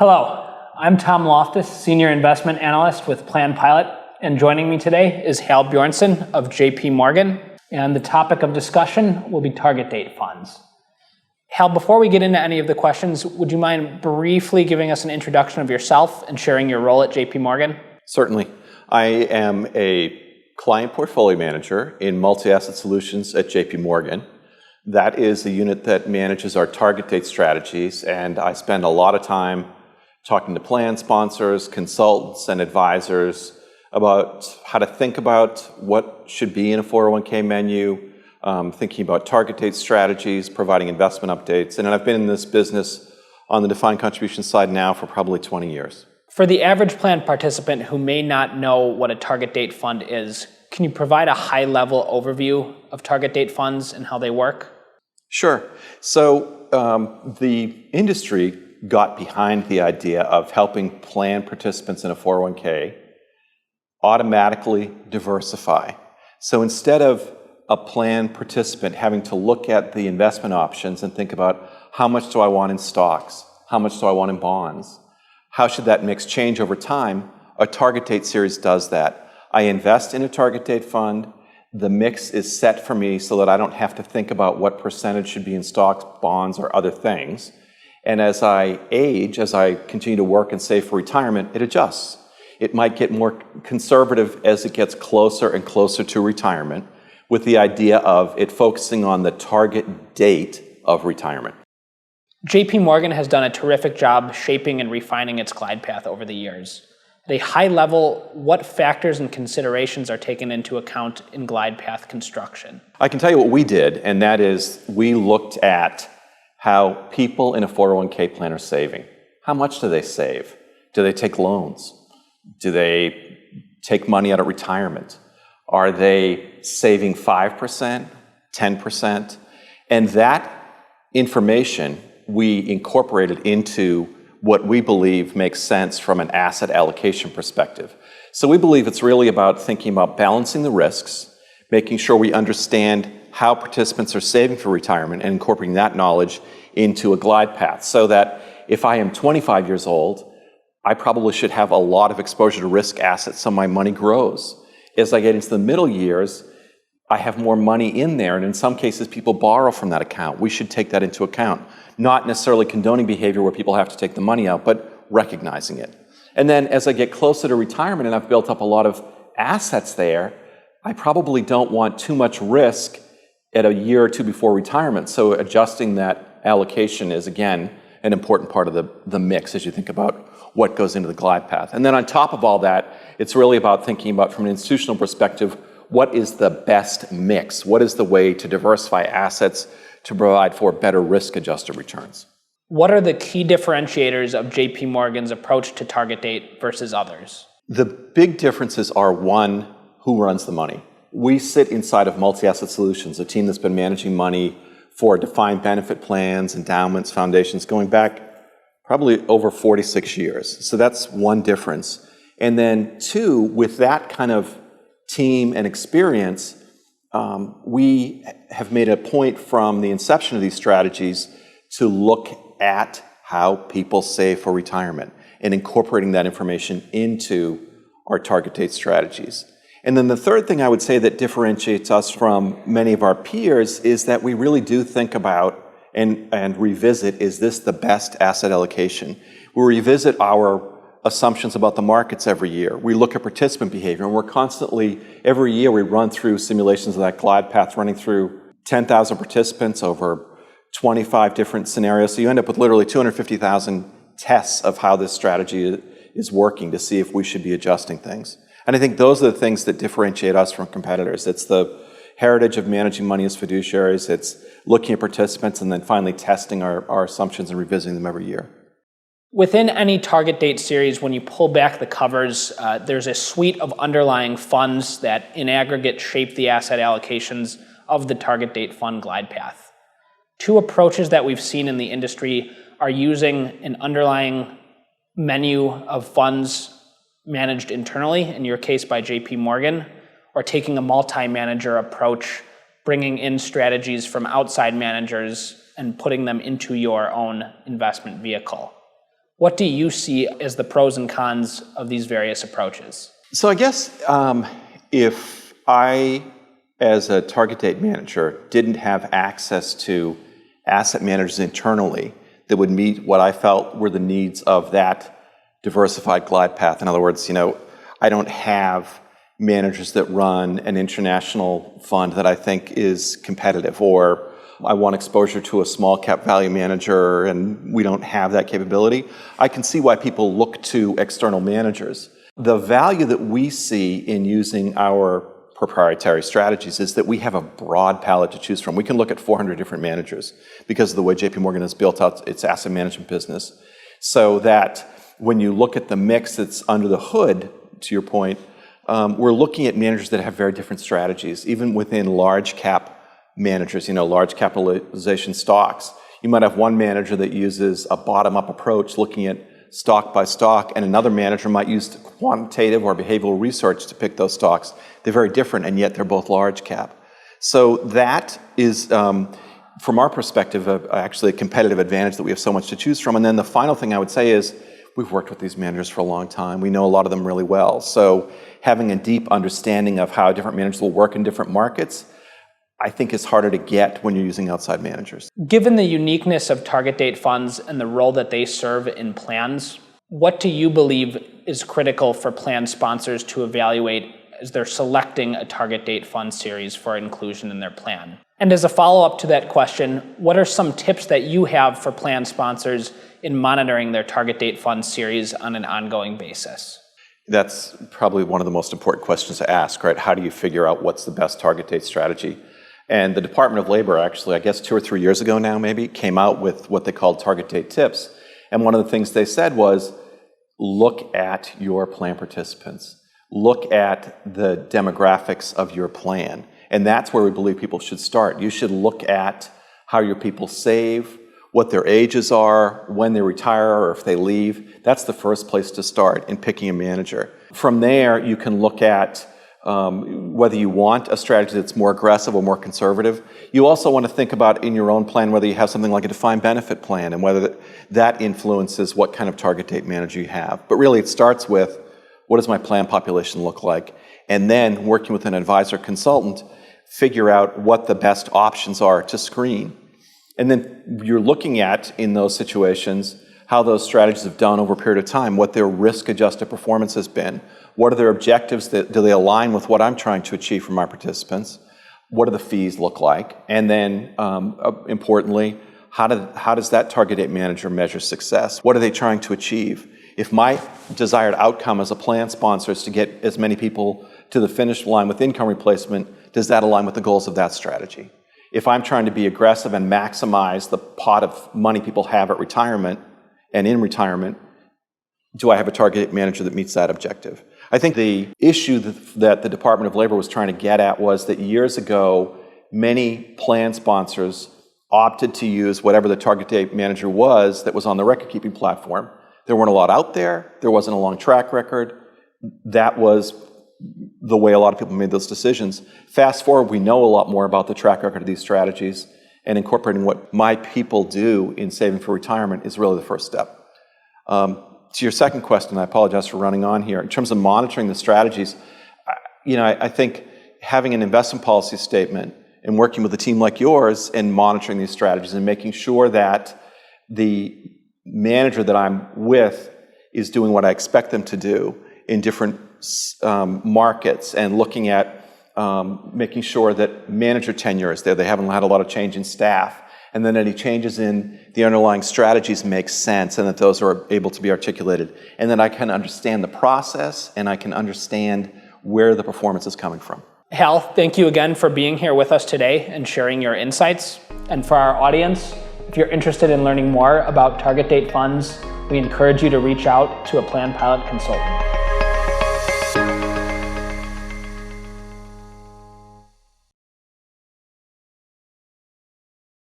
Hello, I'm Tom Loftus, Senior Investment Analyst with Plan Pilot, and joining me today is Hal Bjornsson of JPM, and the topic of discussion will be target date funds. Hal, before we get into any of the questions, would you mind briefly giving us an introduction of yourself and sharing your role at JPM? Certainly. I am a client portfolio manager in multi-asset solutions at JPM. That is the unit that manages our target date strategies, and I spend a lot of time talking to plan sponsors, consultants, and advisors about how to think about what should be in a 401k menu, thinking about target date strategies, providing investment updates. And I've been in this business on the defined contribution side now for probably 20 years. For the average plan participant who may not know what a target date fund is, can you provide a high-level overview of target date funds and how they work? Sure. So the industry got behind the idea of helping plan participants in a 401k automatically diversify. So instead of a plan participant having to look at the investment options and think about how much do I want in stocks, how much do I want in bonds, how should that mix change over time, a target date series does that. I invest in a target date fund. The mix is set for me so that I don't have to think about what percentage should be in stocks, bonds, or other things. And as I age, as I continue to work and save for retirement, it adjusts. It might get more conservative as it gets closer and closer to retirement, with the idea of it focusing on the target date of retirement. JPM has done a terrific job shaping and refining its glide path over the years. At a high level, what factors and considerations are taken into account in glide path construction? I can tell you what we did, and that is we looked at how people in a 401k plan are saving. How much do they save? Do they take loans? Do they take money out of retirement? Are they saving 5%, 10%? And that information we incorporated into what we believe makes sense from an asset allocation perspective. So we believe it's really about thinking about balancing the risks, making sure we understand how participants are saving for retirement and incorporating that knowledge into a glide path so that if I am 25 years old, I probably should have a lot of exposure to risk assets so my money grows. As I get into the middle years, I have more money in there, and in some cases people borrow from that account. We should take that into account. Not necessarily condoning behavior where people have to take the money out, but recognizing it. And then as I get closer to retirement and I've built up a lot of assets there, I probably don't want too much risk at a year or two before retirement. So adjusting that allocation is, again, an important part of the mix as you think about what goes into the glide path. And then on top of all that, it's really about thinking about, from an institutional perspective, what is the best mix? What is the way to diversify assets to provide for better risk-adjusted returns? What are the key differentiators of JPM's approach to target date versus others? The big differences are, one, who runs the money. We sit inside of multi-asset solutions, a team that's been managing money for defined benefit plans, endowments, foundations, going back probably over 46 years. So that's one difference. And then two, with that kind of team and experience, we have made a point from the inception of these strategies to look at how people save for retirement and incorporating that information into our target date strategies. And then the third thing I would say that differentiates us from many of our peers is that we really do think about and revisit, is this the best asset allocation? We revisit our assumptions about the markets every year. We look at participant behavior, and we're constantly, every year we run through simulations of that glide path, running through 10,000 participants over 25 different scenarios. So you end up with literally 250,000 tests of how this strategy is working to see if we should be adjusting things. And I think those are the things that differentiate us from competitors. It's the heritage of managing money as fiduciaries. It's looking at participants and then finally testing our assumptions and revisiting them every year. Within any target date series, when you pull back the covers, there's a suite of underlying funds that in aggregate shape the asset allocations of the target date fund glide path. Two approaches that we've seen in the industry are using an underlying menu of funds managed internally, in your case by JPM, or taking a multi-manager approach, bringing in strategies from outside managers and putting them into your own investment vehicle. What do you see as the pros and cons of these various approaches? So I guess if I, as a target date manager, didn't have access to asset managers internally that would meet what I felt were the needs of that diversified glide path. In other words, I don't have managers that run an international fund that I think is competitive, or I want exposure to a small cap value manager and we don't have that capability. I can see why people look to external managers. The value that we see in using our proprietary strategies is that we have a broad palette to choose from. We can look at 400 different managers because of the way JPM has built out its asset management business. So that when you look at the mix that's under the hood, to your point, we're looking at managers that have very different strategies, even within large cap managers, large capitalization stocks. You might have one manager that uses a bottom-up approach looking at stock by stock, and another manager might use quantitative or behavioral research to pick those stocks. They're very different, and yet they're both large cap. So that is, from our perspective, actually a competitive advantage that we have so much to choose from. And then the final thing I would say is, we've worked with these managers for a long time. We know a lot of them really well. So having a deep understanding of how different managers will work in different markets, I think is harder to get when you're using outside managers. Given the uniqueness of target date funds and the role that they serve in plans, what do you believe is critical for plan sponsors to evaluate as they're selecting a target date fund series for inclusion in their plan? And as a follow-up to that question, what are some tips that you have for plan sponsors in monitoring their target date fund series on an ongoing basis? That's probably one of the most important questions to ask, right? How do you figure out what's the best target date strategy? And the Department of Labor, actually, I guess 2 or 3 years ago now maybe, came out with what they called target date tips. And one of the things they said was, look at your plan participants. Look at the demographics of your plan. And that's where we believe people should start. You should look at how your people save, what their ages are, when they retire, or if they leave. That's the first place to start in picking a manager. From there, you can look at whether you want a strategy that's more aggressive or more conservative. You also want to think about in your own plan whether you have something like a defined benefit plan and whether that influences what kind of target date manager you have. But really it starts with, what does my plan population look like? And then working with an advisor consultant, figure out what the best options are to screen. And then you're looking at, in those situations, how those strategies have done over a period of time, what their risk-adjusted performance has been. What are their objectives? Do they align with what I'm trying to achieve for my participants? What do the fees look like? And then, importantly, how does that target date manager measure success? What are they trying to achieve? If my desired outcome as a plan sponsor is to get as many people to the finish line with income replacement, does that align with the goals of that strategy? If I'm trying to be aggressive and maximize the pot of money people have at retirement and in retirement, do I have a target date manager that meets that objective? I think the issue that the Department of Labor was trying to get at was that years ago, many plan sponsors opted to use whatever the target date manager was that was on the record-keeping platform. There weren't a lot out there. There wasn't a long track record. That was the way a lot of people made those decisions. Fast forward, we know a lot more about the track record of these strategies, and incorporating what my people do in saving for retirement is really the first step. To your second question, I apologize for running on here. In terms of monitoring the strategies, I think having an investment policy statement and working with a team like yours and monitoring these strategies and making sure that the manager that I'm with is doing what I expect them to do in different markets, and looking at making sure that manager tenure is there. They haven't had a lot of change in staff. And then any changes in the underlying strategies make sense, and that those are able to be articulated. And then I can understand the process, and I can understand where the performance is coming from. Hal, thank you again for being here with us today and sharing your insights. And for our audience, if you're interested in learning more about target date funds, we encourage you to reach out to a Plan Pilot consultant.